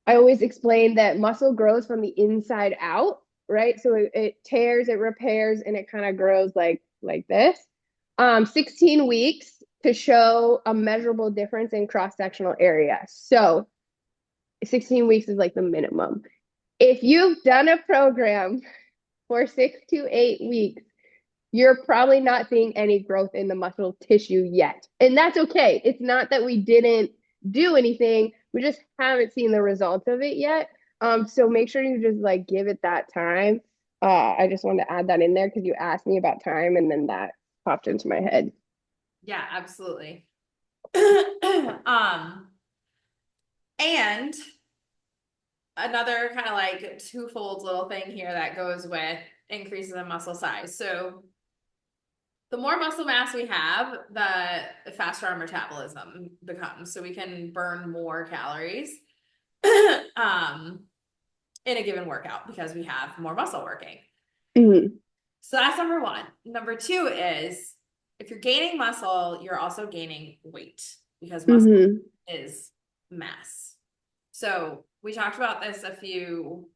Speaker 2: always explain that muscle grows from the inside out, right? So it tears, it repairs, and it kind of grows like this. 16 weeks to show a measurable difference in cross sectional area. So 16 weeks is like the minimum. If you've done a program for 6 to 8 weeks, you're probably not seeing any growth in the muscle tissue yet. And that's okay. It's not that we didn't do anything, we just haven't seen the results of it yet. So make sure you just like give it that time. I just wanted to add that in there because you asked me about time and then that popped into my head.
Speaker 1: Yeah, absolutely. Um, and another kind of like twofold little thing here that goes with increases in muscle size. So the more muscle mass we have, the faster our metabolism becomes. So we can burn more calories um, in a given workout because we have more muscle working.
Speaker 2: Mhm.
Speaker 1: So that's number one. Number two is if you're gaining muscle, you're also gaining weight because muscle
Speaker 2: Mhm.
Speaker 1: is mass. So we talked about this a few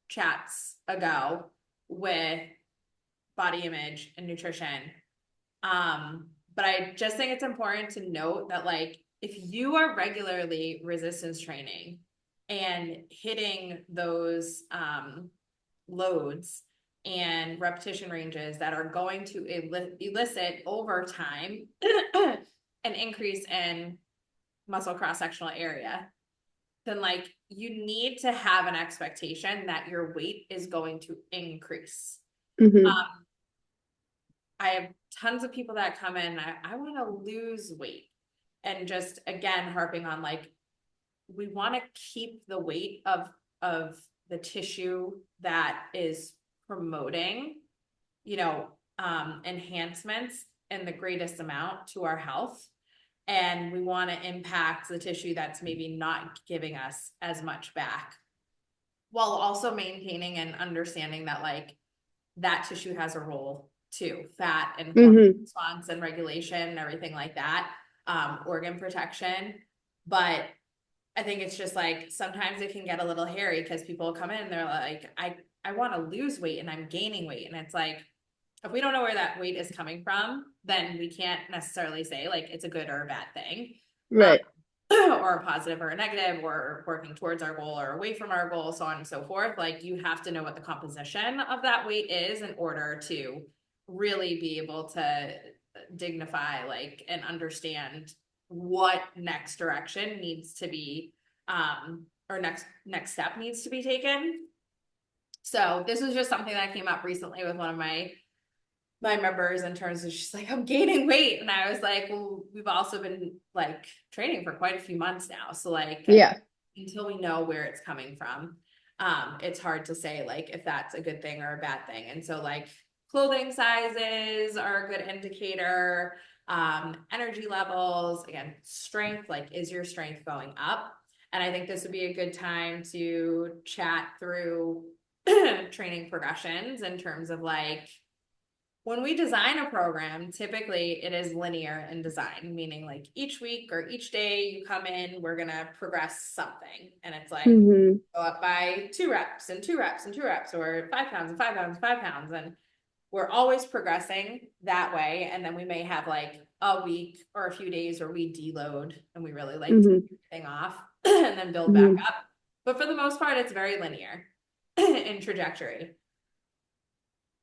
Speaker 1: chats ago with body image and nutrition. But I just think it's important to note that like if you are regularly resistance training and hitting those loads and repetition ranges that are going to elicit over time an increase in muscle cross-sectional area, then like you need to have an expectation that your weight is going to increase.
Speaker 2: Mhm.
Speaker 1: Um, I have tons of people that come in, I want to lose weight. And just again, harping on like, we want to keep the weight of the tissue that is promoting, you know, enhancements in the greatest amount to our health. And we want to impact the tissue that's maybe not giving us as much back while also maintaining and understanding that like that tissue has a role too, fat and hormone
Speaker 2: Mhm.
Speaker 1: response and regulation and everything like that, organ protection. But I think it's just like sometimes it can get a little hairy because people come in and they're like, I want to lose weight and I'm gaining weight. And it's like, if we don't know where that weight is coming from, then we can't necessarily say like it's a good or a bad thing. Um,
Speaker 2: Right.
Speaker 1: or a positive or a negative, or working towards our goal or away from our goal, so on and so forth. Like you have to know what the composition of that weight is in order to really be able to dignify like and understand what next direction needs to be or next step needs to be taken. So this was just something that came up recently with one of my members in terms of she's like, I'm gaining weight. And I was like, well, we've also been like training for quite a few months now. So like
Speaker 2: Yeah.
Speaker 1: until we know where it's coming from, it's hard to say like if that's a good thing or a bad thing. And so like clothing sizes are a good indicator, energy levels, again, strength, like is your strength going up? And I think this would be a good time to chat through training progressions in terms of like when we design a program, typically it is linear in design, meaning like each week or each day you come in, we're going to progress something. And it's like
Speaker 2: Mhm.
Speaker 1: go up by 2 reps and 2 reps and 2 reps, or 5 pounds and 5 pounds and 5 pounds. And we're always progressing that way. And then we may have like a week or a few days where we deload and we really like take
Speaker 2: Mhm.
Speaker 1: everything off and then build back
Speaker 2: Mhm.
Speaker 1: up. But for the most part, it's very linear in trajectory.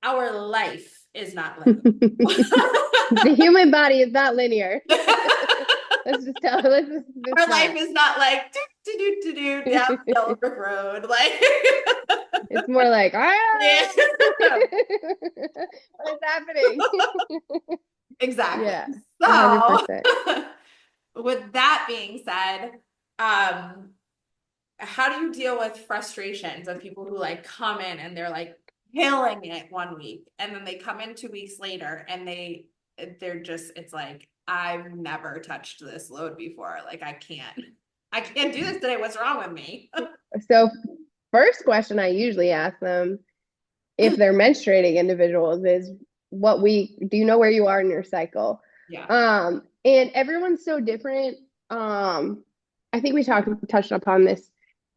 Speaker 1: Our life is not linear.
Speaker 2: The human body is not linear. Let's just
Speaker 1: Our life
Speaker 2: not.
Speaker 1: is not like do down the yellow brick road. Like
Speaker 2: It's more like,
Speaker 1: yeah.
Speaker 2: what is happening?
Speaker 1: Exactly.
Speaker 2: Yeah,
Speaker 1: So
Speaker 2: 100%.
Speaker 1: with that being said, um, how do you deal with frustrations of people who like come in and they're like killing it one week and then they come in 2 weeks later and they're just it's like I've never touched this load before. Like I can't do this today. What's wrong with me?
Speaker 2: So, first question I usually ask them if they're menstruating individuals is what week do you know where you are in your cycle?
Speaker 1: Yeah.
Speaker 2: And everyone's so different. I think we touched upon this.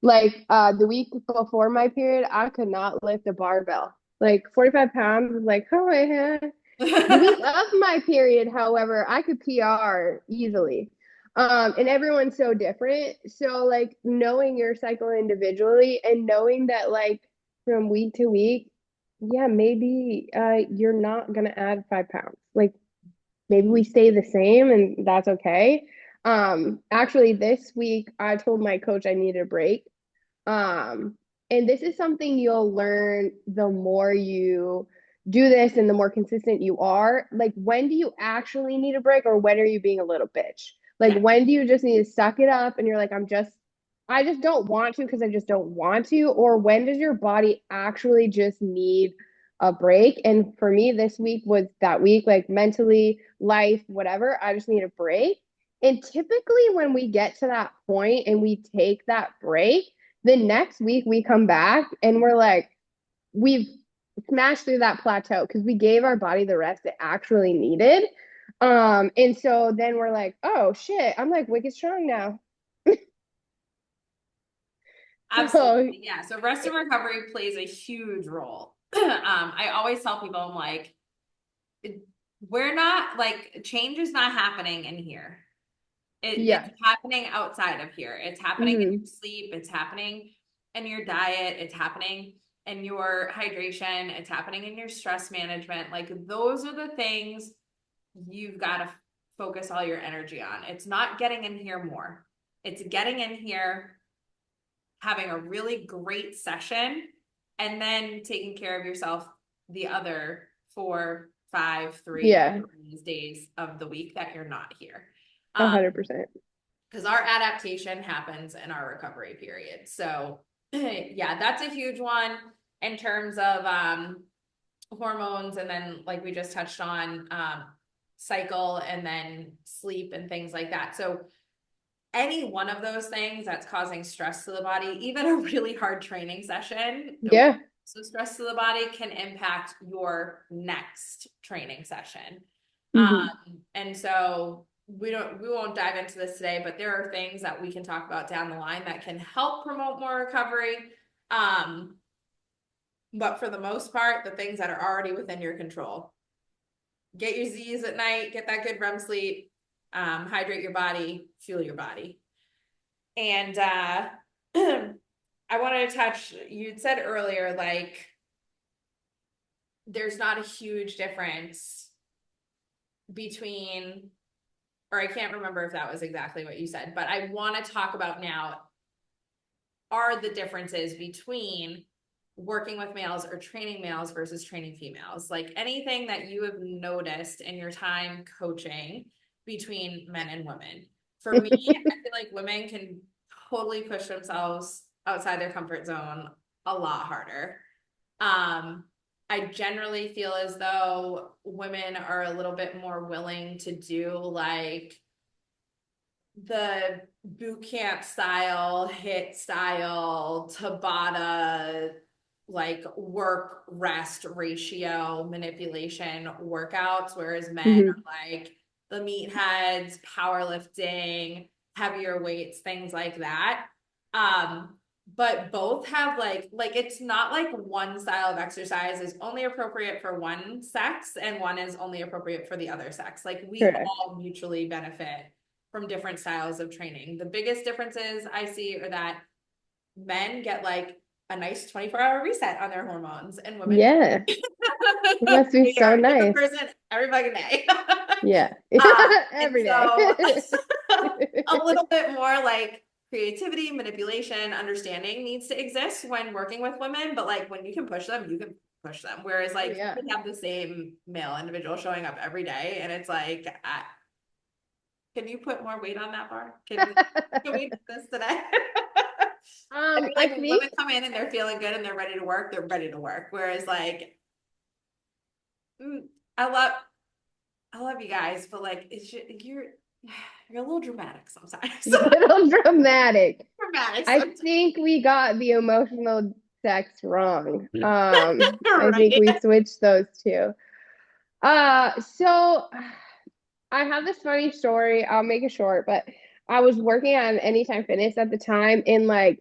Speaker 2: Like the week before my period, I could not lift a barbell. Like 45 pounds was like, oh yeah. The week of my period, however, I could PR easily. And everyone's so different. So like knowing your cycle individually and knowing that like from week to week, yeah, maybe you're not gonna add 5 pounds. Like maybe we stay the same and that's okay. Actually this week I told my coach I needed a break. Um, and this is something you'll learn the more you do this and the more consistent you are. Like, when do you actually need a break, or when are you being a little bitch? Like,
Speaker 1: Yeah.
Speaker 2: when do you just need to suck it up and you're like, I just don't want to because I just don't want to? Or when does your body actually just need a break? And for me, this week was that week, like mentally, life, whatever. I just need a break. And typically, when we get to that point and we take that break, the next week we come back and we're like, we've smashed through that plateau because we gave our body the rest it actually needed. And so then we're like, oh shit, I'm like wicked strong now. So
Speaker 1: Absolutely. Yeah. So rest and recovery plays a huge role. I always tell people, I'm like, we're not like change is not happening in here. It's
Speaker 2: yeah.
Speaker 1: happening outside of here. It's happening in your
Speaker 2: Hmm.
Speaker 1: sleep. It's happening in your diet. It's happening in your hydration. It's happening in your stress management. Like those are the things you've got to focus all your energy on. It's not getting in here more. It's getting in here, having a really great session, and then taking care of yourself the other 4, 5, 3,
Speaker 2: Yeah.
Speaker 1: whatever these days of the week that you're not here.
Speaker 2: 100%.
Speaker 1: Because our adaptation happens in our recovery period. So, yeah, that's a huge one in terms of hormones. And then, like we just touched on, cycle and then sleep and things like that. So, any one of those things that's causing stress to the body, even a really hard training session,
Speaker 2: Yeah.
Speaker 1: so stress to the body can impact your next training session.
Speaker 2: Hmm.
Speaker 1: And so we won't dive into this today, but there are things that we can talk about down the line that can help promote more recovery. Um, but for the most part, the things that are already within your control. Get your Z's at night, get that good REM sleep, hydrate your body, fuel your body. And I wanted to touch, you'd said earlier, like there's not a huge difference between, or I can't remember if that was exactly what you said, but I want to talk about now are the differences between working with males or training males versus training females. Like anything that you have noticed in your time coaching between men and women. For me, I feel like women can totally push themselves outside their comfort zone a lot harder. Um, I generally feel as though women are a little bit more willing to do like the boot camp style, hit style, Tabata, like work rest ratio manipulation workouts, whereas men
Speaker 2: Hmm.
Speaker 1: are like the meatheads, powerlifting, heavier weights, things like that. Um, but both have like it's not like one style of exercise is only appropriate for one sex and one is only appropriate for the other sex. Like we
Speaker 2: Correct.
Speaker 1: all mutually benefit from different styles of training. The biggest differences I see are that men get like a nice 24-hour reset on their hormones and women
Speaker 2: Yeah. It must be
Speaker 1: they
Speaker 2: so
Speaker 1: are a different
Speaker 2: nice.
Speaker 1: person every fucking day.
Speaker 2: Yeah.
Speaker 1: And
Speaker 2: Every day.
Speaker 1: so a little bit more like creativity, manipulation, understanding needs to exist when working with women, but like when you can push them, you can push them. Whereas
Speaker 2: Oh
Speaker 1: like
Speaker 2: yeah.
Speaker 1: you have the same male individual showing up every day and it's like can you put more weight on that bar? Can we do this today? I feel
Speaker 2: I
Speaker 1: like when women
Speaker 2: think
Speaker 1: come in and they're feeling good and they're ready to work, they're ready to work. Whereas like, mm, I love I love you guys, but like it's just, you're a little dramatic sometimes.
Speaker 2: a little dramatic.
Speaker 1: Dramatic
Speaker 2: I
Speaker 1: sometimes.
Speaker 2: think we got the emotional sex wrong. I think
Speaker 1: Right.
Speaker 2: we switched those two. So I have this funny story. I'll make it short, but I was working on Anytime Fitness at the time, and like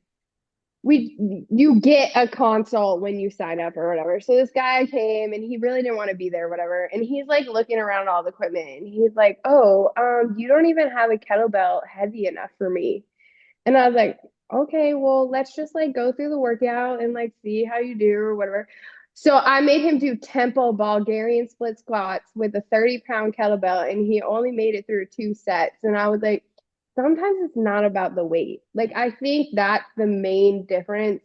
Speaker 2: you get a consult when you sign up or whatever. So this guy came and he really didn't want to be there, whatever. And he's like looking around all the equipment and he's like, "Oh, you don't even have a kettlebell heavy enough for me." And I was like, okay, well, let's just like go through the workout and like see how you do or whatever. So I made him do tempo Bulgarian split squats with a 30-pound kettlebell, and he only made it through 2 sets. And I was like, sometimes it's not about the weight. Like, I think that's the main difference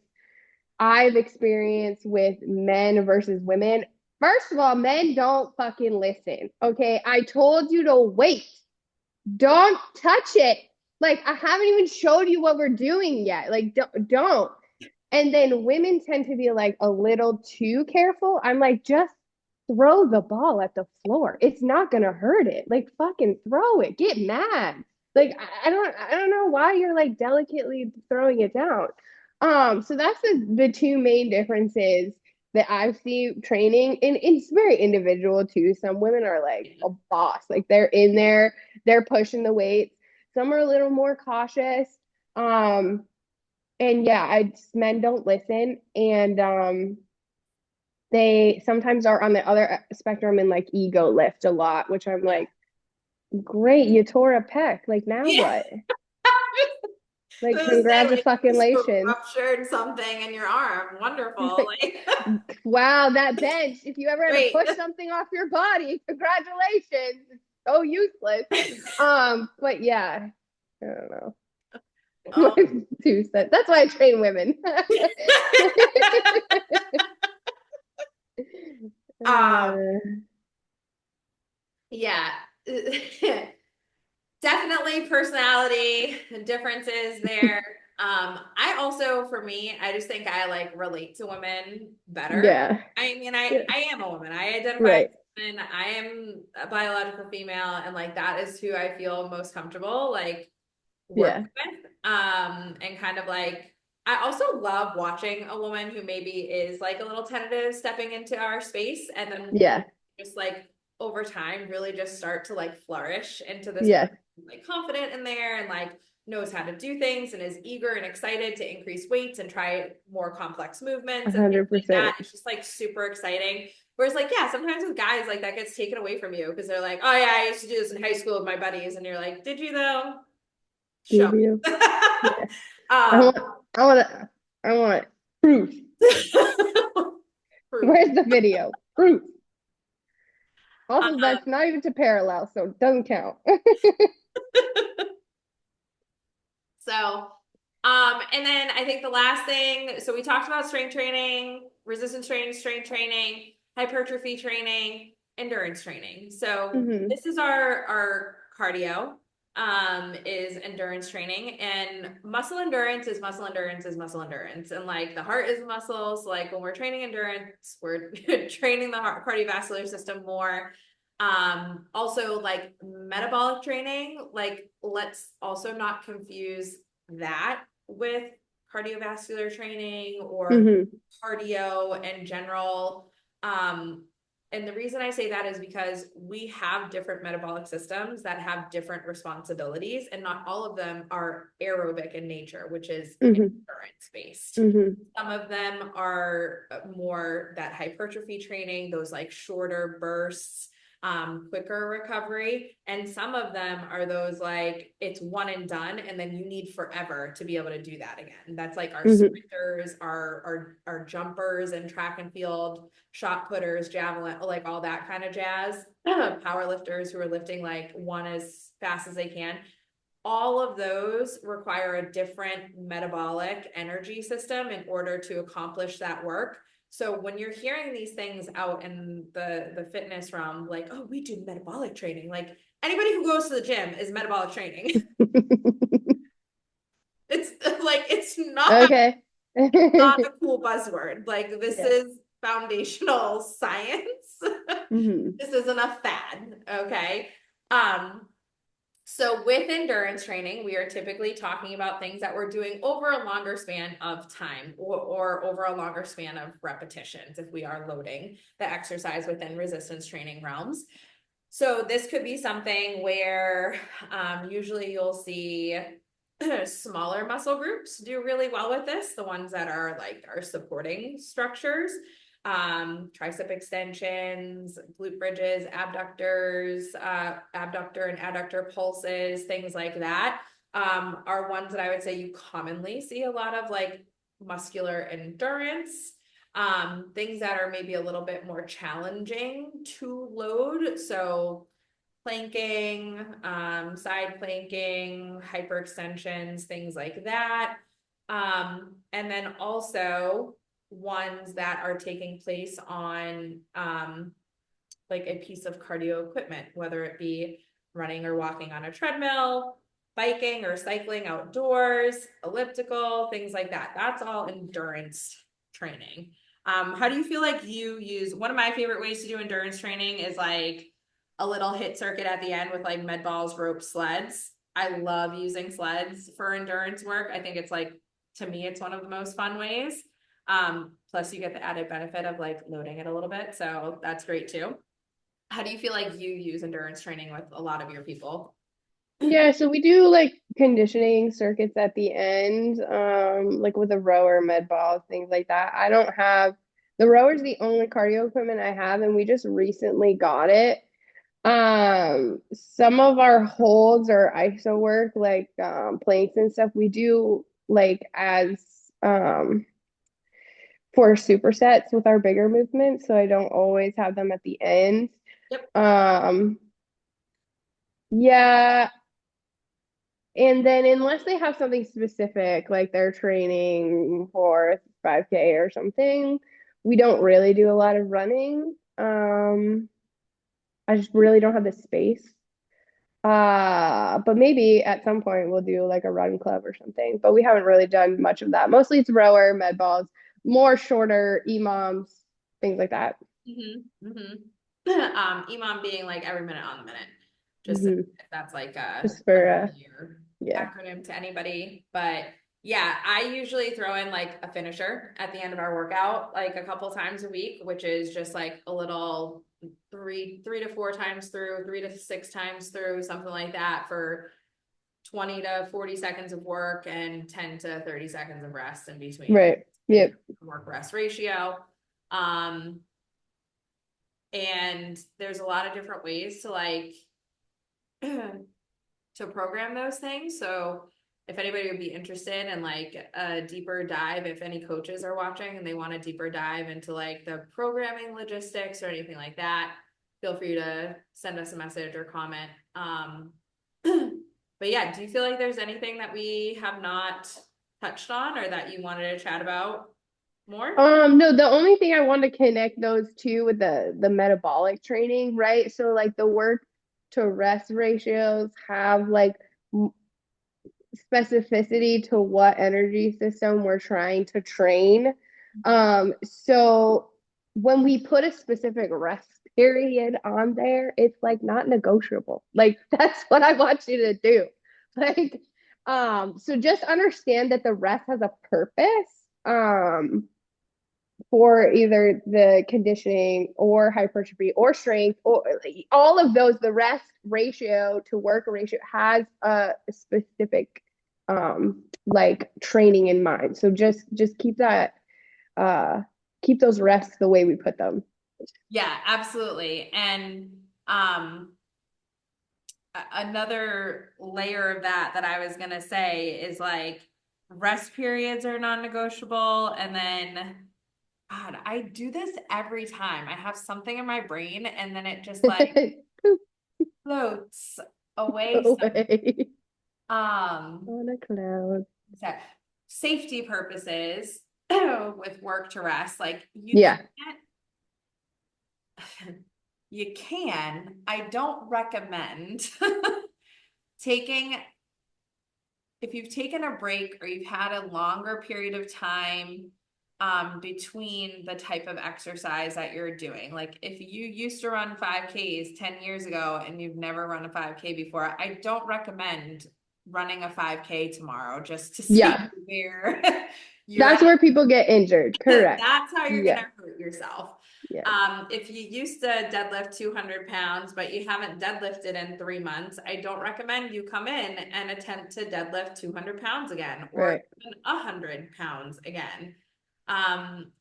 Speaker 2: I've experienced with men versus women. First of all, men don't fucking listen. Okay. I told you to wait. Don't touch it. Like, I haven't even showed you what we're doing yet. Like, don't. And then women tend to be like a little too careful. I'm like, just throw the ball at the floor. It's not gonna hurt it. Like, fucking throw it. Get mad. Like, I don't know why you're like delicately throwing it down. So that's the two main differences that I've seen training, and it's very individual too. Some women are like a boss, like they're in there, they're pushing the weights. Some are a little more cautious. Um, and yeah, men don't listen, and they sometimes are on the other spectrum and like ego lift a lot, which I'm
Speaker 1: Yeah.
Speaker 2: like, great, you tore a pec. Like now
Speaker 1: Yeah.
Speaker 2: what? Like
Speaker 1: I was gonna say, like, you just
Speaker 2: congratulations.
Speaker 1: ruptured something in your arm. Wonderful. Like,
Speaker 2: Wow, that bench. If you ever had to
Speaker 1: great.
Speaker 2: push something off your body, congratulations. It's so useless. But yeah, I don't know. My
Speaker 1: Oh.
Speaker 2: 2 cents. That's why I train women.
Speaker 1: Um,
Speaker 2: uh,
Speaker 1: yeah. Definitely personality differences there. I also, for me, I just think I like relate to women better.
Speaker 2: yeah.
Speaker 1: I mean,
Speaker 2: Yeah.
Speaker 1: I am a woman. I identify as
Speaker 2: Right.
Speaker 1: a woman. I am a biological female, and like that is who I feel most comfortable like working
Speaker 2: Yeah.
Speaker 1: with. And kind of like I also love watching a woman who maybe is like a little tentative stepping into our space, and then
Speaker 2: Yeah.
Speaker 1: just like over time really just start to like flourish into this
Speaker 2: Yeah.
Speaker 1: person like confident in there and like knows how to do things and is eager and excited to increase weights and try more complex movements and things like
Speaker 2: 100%.
Speaker 1: that. It's just like super exciting. Whereas like, yeah, sometimes with guys, like that gets taken away from you because they're like, oh yeah, I used to do this in high school with my buddies. And you're like, did you though? Show
Speaker 2: Did you?
Speaker 1: me.
Speaker 2: Yeah. I
Speaker 1: um,
Speaker 2: want I want I want proof.
Speaker 1: proof.
Speaker 2: Where's the video? Proof. Also,
Speaker 1: Um,
Speaker 2: that's not even to parallel, so it doesn't count.
Speaker 1: So, and then I think the last thing, so we talked about strength training, resistance training, strength training, hypertrophy training, endurance training. So
Speaker 2: Hmm.
Speaker 1: this is our cardio, is endurance training, and muscle endurance is muscle endurance is muscle endurance. And like the heart is muscles. So like when we're training endurance, we're training the heart cardiovascular system more. Also like metabolic training, like let's also not confuse that with cardiovascular training or
Speaker 2: Hmm.
Speaker 1: cardio in general. Um, and the reason I say that is because we have different metabolic systems that have different responsibilities, and not all of them are aerobic in nature, which is
Speaker 2: Hmm.
Speaker 1: endurance based.
Speaker 2: Hmm.
Speaker 1: Some of them are more that hypertrophy training, those like shorter bursts, quicker recovery. And some of them are those like it's one and done, and then you need forever to be able to do that again. That's like our
Speaker 2: Hmm.
Speaker 1: sprinters, our jumpers and track and field, shot putters, javelin, like all that kind of jazz. Power lifters who are lifting like one as fast as they can. All of those require a different metabolic energy system in order to accomplish that work. So when you're hearing these things out in the fitness realm, like, oh, we do metabolic training, like anybody who goes to the gym is metabolic training. It's like
Speaker 2: Okay.
Speaker 1: not a cool buzzword. Like this
Speaker 2: Yeah.
Speaker 1: is foundational science.
Speaker 2: Hmm.
Speaker 1: This isn't a fad, okay? Um, So with endurance training, we are typically talking about things that we're doing over a longer span of time, or over a longer span of repetitions if we are loading the exercise within resistance training realms. So this could be something where usually you'll see smaller muscle groups do really well with this, the ones that are like our supporting structures, tricep extensions, glute bridges, abductors, abductor and adductor pulses, things like that, are ones that I would say you commonly see a lot of like muscular endurance. Things that are maybe a little bit more challenging to load. So planking, side planking, hyperextensions, things like that. And then also ones that are taking place on like a piece of cardio equipment, whether it be running or walking on a treadmill, biking or cycling outdoors, elliptical, things like that. That's all endurance training. How do you feel like you use one of my favorite ways to do endurance training is like a little hit circuit at the end with like med balls, ropes, sleds. I love using sleds for endurance work. I think it's like to me, it's one of the most fun ways. Plus you get the added benefit of like loading it a little bit. So that's great too. How do you feel like you use endurance training with a lot of your people?
Speaker 2: Yeah, so we do like conditioning circuits at the end, like with a rower, med balls, things like that. I don't have the rower's the only cardio equipment I have, and we just recently got it. Some of our holds or ISO work, like planks and stuff, we do like as for supersets with our bigger movements, so I don't always have them at the end.
Speaker 1: Yep.
Speaker 2: Um, yeah, and then unless they have something specific, like they're training for 5K or something, we don't really do a lot of running. I just really don't have the space. But maybe at some point we'll do like a run club or something. But we haven't really done much of that. Mostly it's rower, med balls, more shorter EMOMs, things like that.
Speaker 1: Mm-hmm. Mm-hmm. EMOM being like every minute on the minute. Just if
Speaker 2: Hmm.
Speaker 1: that's like
Speaker 2: Just
Speaker 1: a
Speaker 2: for
Speaker 1: familiar
Speaker 2: yeah.
Speaker 1: acronym to anybody. But yeah, I usually throw in like a finisher at the end of our workout, like a couple times a week, which is just like a little three to four times through, 3 to 6 times through, something like that for 20 to 40 seconds of work and 10 to 30 seconds of rest in between.
Speaker 2: Right. Yep.
Speaker 1: Work rest ratio. Um, and there's a lot of different ways to like to program those things. So if anybody would be interested in like a deeper dive, if any coaches are watching and they want a deeper dive into like the programming logistics or anything like that, feel free to send us a message or comment. But yeah, do you feel like there's anything that we have not touched on or that you wanted to chat about more?
Speaker 2: No, the only thing I want to connect those two with the metabolic training, right? So like the work to rest ratios have like specificity to what energy system we're trying to train. So when we put a specific rest period on there, it's like not negotiable. Like that's what I want you to do. Like, so just understand that the rest has a purpose. For either the conditioning or hypertrophy or strength or all of those, the rest ratio to work ratio has a specific like training in mind. So just keep that keep those rests the way we put them.
Speaker 1: Yeah, absolutely. And another layer of that I was gonna say is like rest periods are non-negotiable, and then God, I do this every time. I have something in my brain and then it just like floats away
Speaker 2: Away
Speaker 1: some
Speaker 2: on a cloud.
Speaker 1: so safety purposes with work to rest. Like
Speaker 2: Yeah.
Speaker 1: you can. I don't recommend taking if you've taken a break or you've had a longer period of time between the type of exercise that you're doing. Like if you used to run 5Ks 10 years ago and you've never run a 5K before, I don't recommend running a 5K tomorrow just to see
Speaker 2: Yeah.
Speaker 1: where you're
Speaker 2: That's
Speaker 1: at.
Speaker 2: where people get injured. Correct.
Speaker 1: That's how you're
Speaker 2: Yeah.
Speaker 1: gonna hurt yourself.
Speaker 2: Yeah.
Speaker 1: If you used to deadlift 200 pounds, but you haven't deadlifted in 3 months, I don't recommend you come in and attempt to deadlift 200 pounds again or
Speaker 2: Right.
Speaker 1: even 100 pounds again. Um,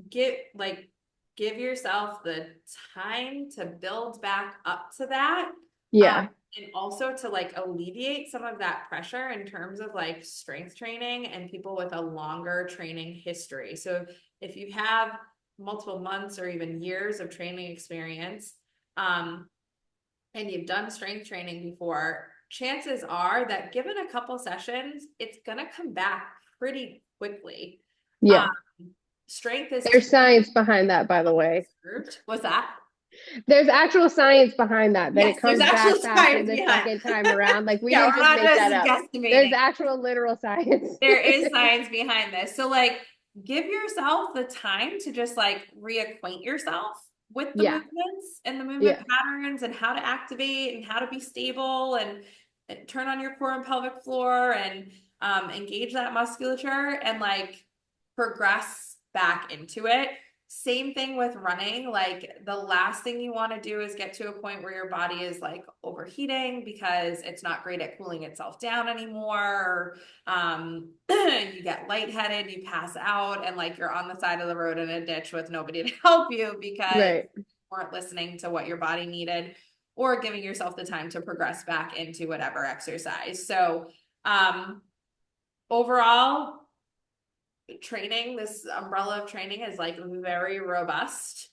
Speaker 1: get like give yourself the time to build back up to that. Um,
Speaker 2: Yeah.
Speaker 1: and also to like alleviate some of that pressure in terms of like strength training and people with a longer training history. So if you have multiple months or even years of training experience, and you've done strength training before, chances are that given a couple sessions, it's gonna come back pretty quickly. Um,
Speaker 2: Yeah.
Speaker 1: strength is
Speaker 2: There's science behind that, by the way.
Speaker 1: observed. What's that?
Speaker 2: There's actual science behind that, that it
Speaker 1: Yes, there's
Speaker 2: comes
Speaker 1: actual
Speaker 2: back faster
Speaker 1: science
Speaker 2: the
Speaker 1: behind
Speaker 2: second
Speaker 1: it.
Speaker 2: time around. Like we
Speaker 1: Yeah,
Speaker 2: didn't
Speaker 1: we're
Speaker 2: just
Speaker 1: not
Speaker 2: make that
Speaker 1: just
Speaker 2: up. There's
Speaker 1: guesstimating.
Speaker 2: actual literal science.
Speaker 1: There is science behind this. So like give yourself the time to just like reacquaint yourself with the
Speaker 2: Yeah.
Speaker 1: movements and the movement
Speaker 2: Yeah.
Speaker 1: patterns and how to activate and how to be stable and turn on your core and pelvic floor and engage that musculature and like progress back into it. Same thing with running. Like the last thing you want to do is get to a point where your body is like overheating because it's not great at cooling itself down anymore. You get lightheaded, you pass out, and like you're on the side of the road in a ditch with nobody to help you because
Speaker 2: Right.
Speaker 1: you weren't listening to what your body needed or giving yourself the time to progress back into whatever exercise. So, overall, training, this umbrella of training is like very robust.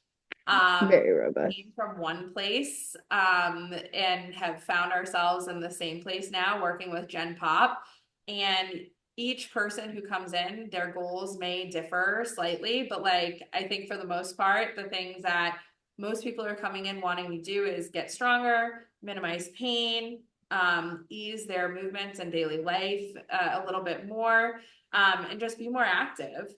Speaker 2: Very robust.
Speaker 1: Came from one place and have found ourselves in the same place now working with Gen Pop. And each person who comes in, their goals may differ slightly, but like I think for the most part, the things that most people are coming in wanting to do is get stronger, minimize pain, ease their movements and daily life a little bit more, and just be more active.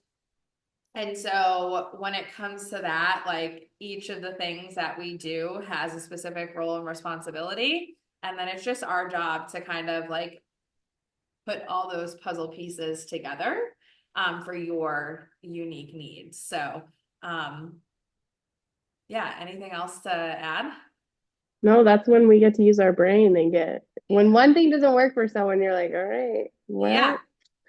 Speaker 1: And so when it comes to that, like each of the things that we do has a specific role and responsibility. And then it's just our job to kind of like put all those puzzle pieces together for your unique needs. So, um, yeah, anything else to add?
Speaker 2: No, that's when we get to use our brain and get
Speaker 1: Yeah.
Speaker 2: when one thing doesn't work for someone, you're like, all right,
Speaker 1: Yeah.
Speaker 2: what?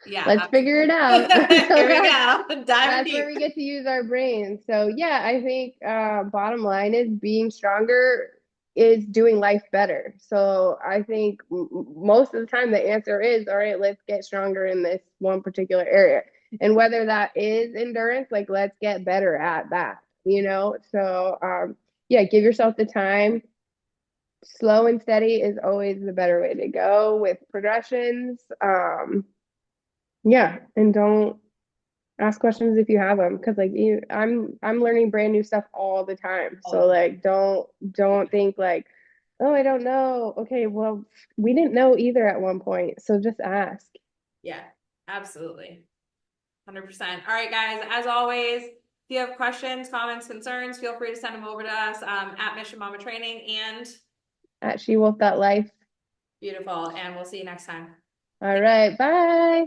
Speaker 1: Yeah.
Speaker 2: Let's figure it out.
Speaker 1: Absolutely.
Speaker 2: So
Speaker 1: Here we go. Diving
Speaker 2: that's where
Speaker 1: deep.
Speaker 2: we get to use our brains. So yeah, I think bottom line is being stronger is doing life better. So I think most of the time the answer is, all right, let's get stronger in this one particular area. And whether that is endurance, like let's get better at that, you know? So yeah, give yourself the time. Slow and steady is always the better way to go with progressions. Yeah, and don't ask questions if you have them, because like I'm learning brand new stuff all the time.
Speaker 1: All the
Speaker 2: So
Speaker 1: time.
Speaker 2: like don't think like, oh, I don't know. Okay, well, we didn't know either at one point. So just ask.
Speaker 1: Yeah, absolutely. 100%. All right, guys, as always, if you have questions, comments, concerns, feel free to send them over to us at Mission Mama Training and
Speaker 2: At Shewulf.Life.
Speaker 1: beautiful. And we'll see you next time.
Speaker 2: All right, bye.